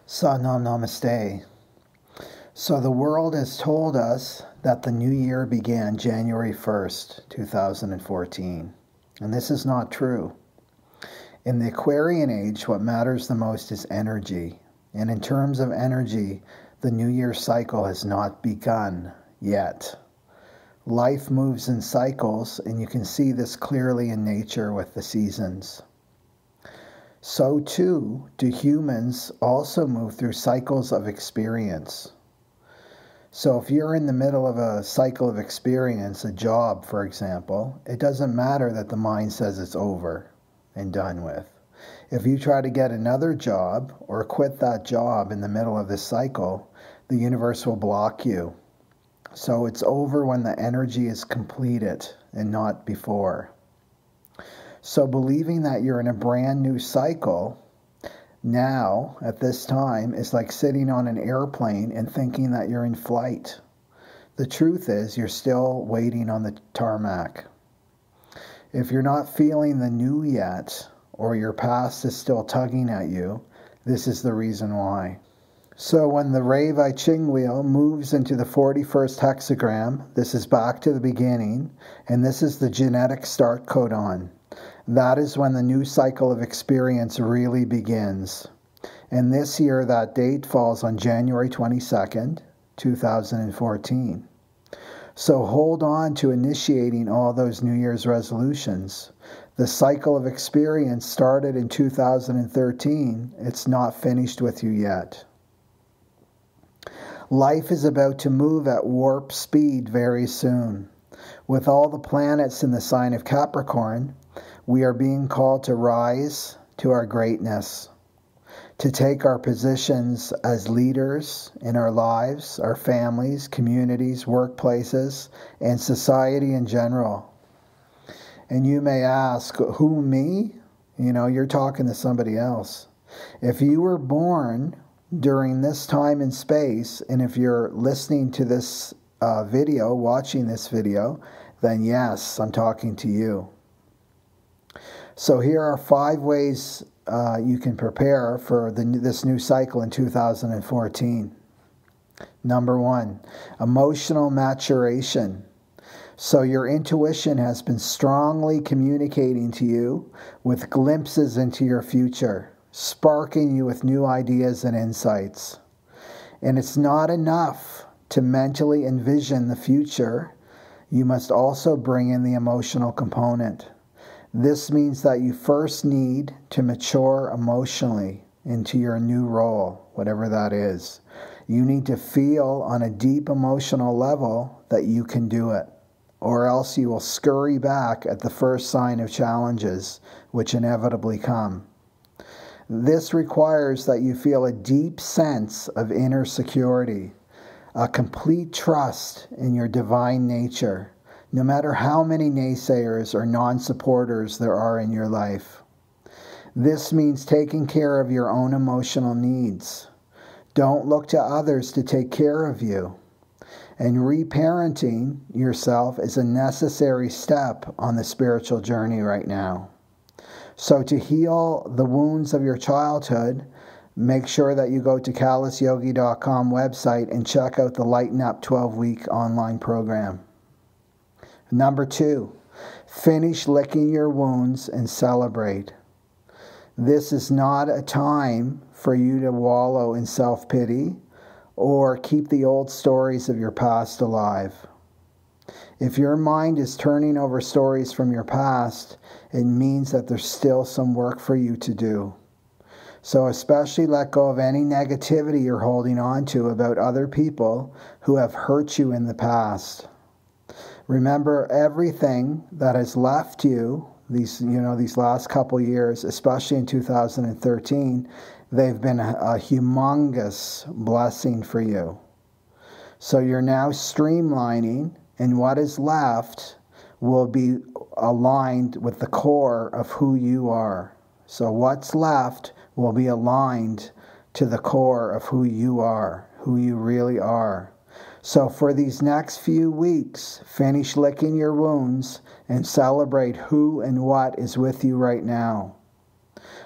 Sadhana Namaste. So the world has told us that the new year began January 1st, 2014. And this is not true. In the Aquarian Age, what matters the most is energy. And in terms of energy, the New Year cycle has not begun yet. Life moves in cycles, and you can see this clearly in nature with the seasons. So too do humans also move through cycles of experience. So if you're in the middle of a cycle of experience, a job, for example, it doesn't matter that the mind says it's over and done with. If you try to get another job or quit that job in the middle of this cycle, the universe will block you. So it's over when the energy is completed and not before. So believing that you're in a brand new cycle now, at this time, is like sitting on an airplane and thinking that you're in flight. The truth is, you're still waiting on the tarmac. If you're not feeling the new yet, or your past is still tugging at you, this is the reason why. So when the Rave I Ching wheel moves into the 41st hexagram, this is back to the beginning, and this is the genetic start codon. That is when the new cycle of experience really begins. And this year, that date falls on January 22nd, 2014. So hold on to initiating all those New Year's resolutions. The cycle of experience started in 2013. It's not finished with you yet. Life is about to move at warp speed very soon. With all the planets in the sign of Capricorn, we are being called to rise to our greatness, to take our positions as leaders in our lives, our families, communities, workplaces, and society in general. And you may ask, who, me? You know, you're talking to somebody else. If you were born during this time and space, and if you're listening to this video, watching this video, then yes, I'm talking to you. So here are 5 ways you can prepare for this new cycle in 2014. Number 1, emotional maturation. So your intuition has been strongly communicating to you with glimpses into your future, sparking you with new ideas and insights. And it's not enough to mentally envision the future. You must also bring in the emotional component. This means that you first need to mature emotionally into your new role, whatever that is. You need to feel on a deep emotional level that you can do it, or else you will scurry back at the first sign of challenges, which inevitably come. This requires that you feel a deep sense of inner security, a complete trust in your divine nature, no matter how many naysayers or non-supporters there are in your life. This means taking care of your own emotional needs. Don't look to others to take care of you. And reparenting yourself is a necessary step on the spiritual journey right now. So to heal the wounds of your childhood, make sure that you go to callousyogi.com website and check out the Lighten Up 12-week online program. Number 2, finish licking your wounds and celebrate. This is not a time for you to wallow in self-pity or keep the old stories of your past alive. If your mind is turning over stories from your past, it means that there's still some work for you to do. So especially let go of any negativity you're holding on to about other people who have hurt you in the past. Remember, everything that has left you these last couple years, especially in 2013, they've been a humongous blessing for you. So you're now streamlining, and what is left will be aligned with the core of who you are. So what's left will be aligned to the core of who you are, who you really are. So for these next few weeks, finish licking your wounds and celebrate who and what is with you right now.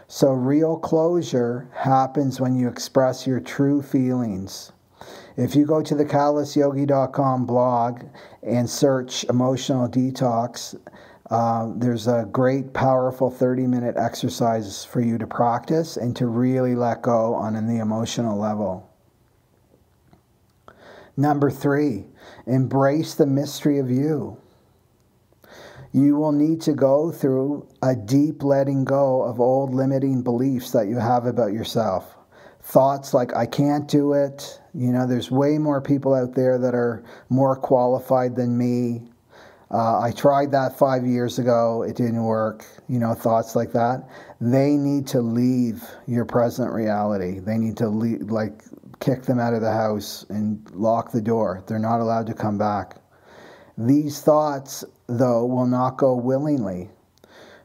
So real closure happens when you express your true feelings. If you go to the CalliousYogi.com blog and search emotional detox, there's a great, powerful 30-minute exercise for you to practice and to really let go on the emotional level. Number 3, embrace the mystery of you. You will need to go through a deep letting go of old limiting beliefs that you have about yourself. Thoughts like, I can't do it. There's way more people out there that are more qualified than me. I tried that 5 years ago. It didn't work. Thoughts like that. They need to leave your present reality. They need to leave, kick them out of the house and lock the door. They're not allowed to come back. These thoughts, though, will not go willingly.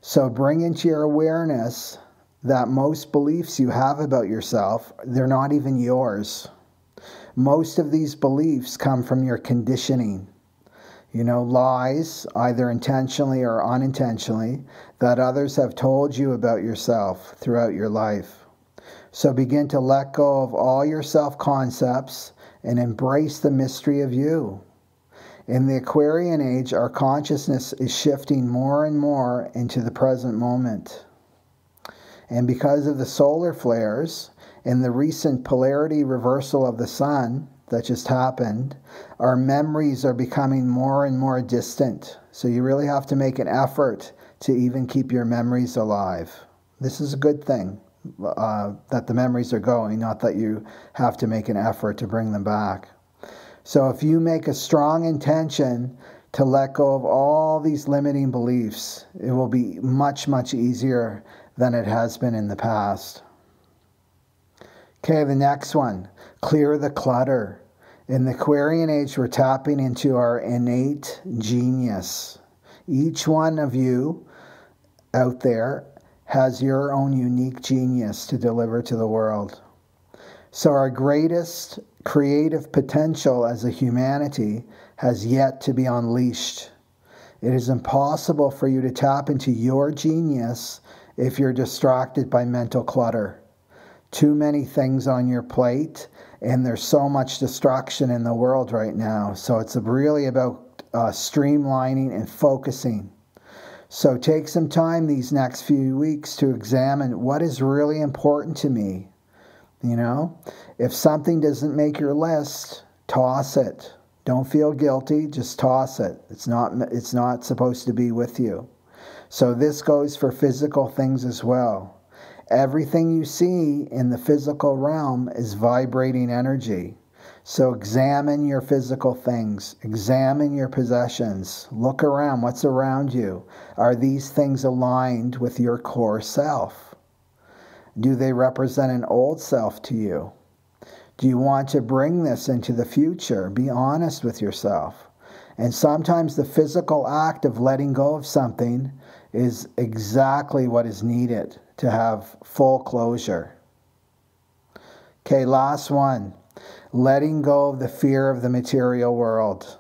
So bring into your awareness that most beliefs you have about yourself, they're not even yours. Most of these beliefs come from your conditioning. Lies, either intentionally or unintentionally, that others have told you about yourself throughout your life. So begin to let go of all your self-concepts and embrace the mystery of you. In the Aquarian Age, our consciousness is shifting more and more into the present moment. And because of the solar flares and the recent polarity reversal of the sun that just happened, our memories are becoming more and more distant. So you really have to make an effort to even keep your memories alive. This is a good thing, that the memories are going, not that you have to make an effort to bring them back. So if you make a strong intention to let go of all these limiting beliefs, it will be much, much easier than it has been in the past. Okay, the next one, clear the clutter. In the Aquarian Age, we're tapping into our innate genius. Each one of you out there has your own unique genius to deliver to the world. So our greatest creative potential as a humanity has yet to be unleashed. It is impossible for you to tap into your genius if you're distracted by mental clutter. Too many things on your plate, and there's so much distraction in the world right now. So it's really about streamlining and focusing. So take some time these next few weeks to examine what is really important to me. If something doesn't make your list, toss it. Don't feel guilty, just toss it. It's not supposed to be with you. So this goes for physical things as well. Everything you see in the physical realm is vibrating energy. So examine your physical things. Examine your possessions. Look around. What's around you? Are these things aligned with your core self? Do they represent an old self to you? Do you want to bring this into the future? Be honest with yourself. And sometimes the physical act of letting go of something is exactly what is needed to have full closure. Okay, last one. Letting go of the fear of the material world.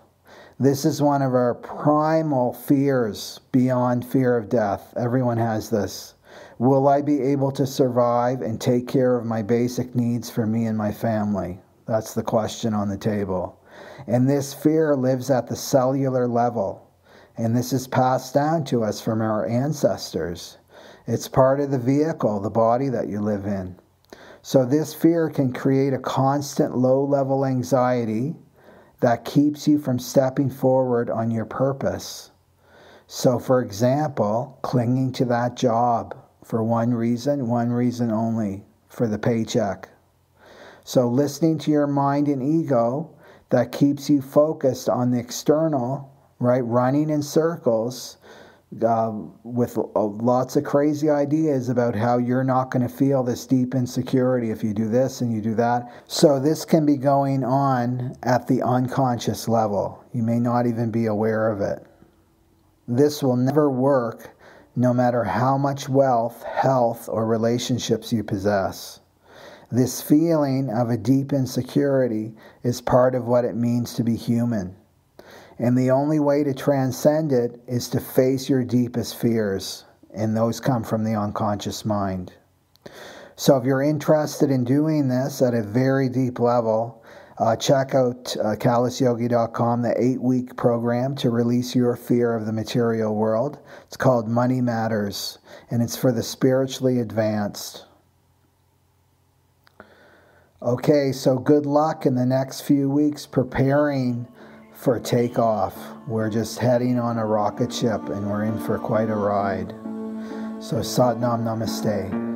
This is one of our primal fears beyond fear of death. Everyone has this. Will I be able to survive and take care of my basic needs for me and my family? That's the question on the table. And this fear lives at the cellular level. And this is passed down to us from our ancestors. It's part of the vehicle, the body that you live in. So this fear can create a constant low-level anxiety that keeps you from stepping forward on your purpose. So for example, clinging to that job for one reason only, for the paycheck. So listening to your mind and ego that keeps you focused on the external, right? Running in circles with lots of crazy ideas about how you're not going to feel this deep insecurity if you do this and you do that. So this can be going on at the unconscious level. You may not even be aware of it. This will never work no matter how much wealth, health, or relationships you possess. This feeling of a deep insecurity is part of what it means to be human. And the only way to transcend it is to face your deepest fears, and those come from the unconscious mind. So if you're interested in doing this at a very deep level, check out callusyogi.com, the 8-week program to release your fear of the material world. It's called Money Matters, and it's for the spiritually advanced. Okay, so good luck in the next few weeks preparing for takeoff. We're just heading on a rocket ship, and we're in for quite a ride. So Sat Nam Namaste.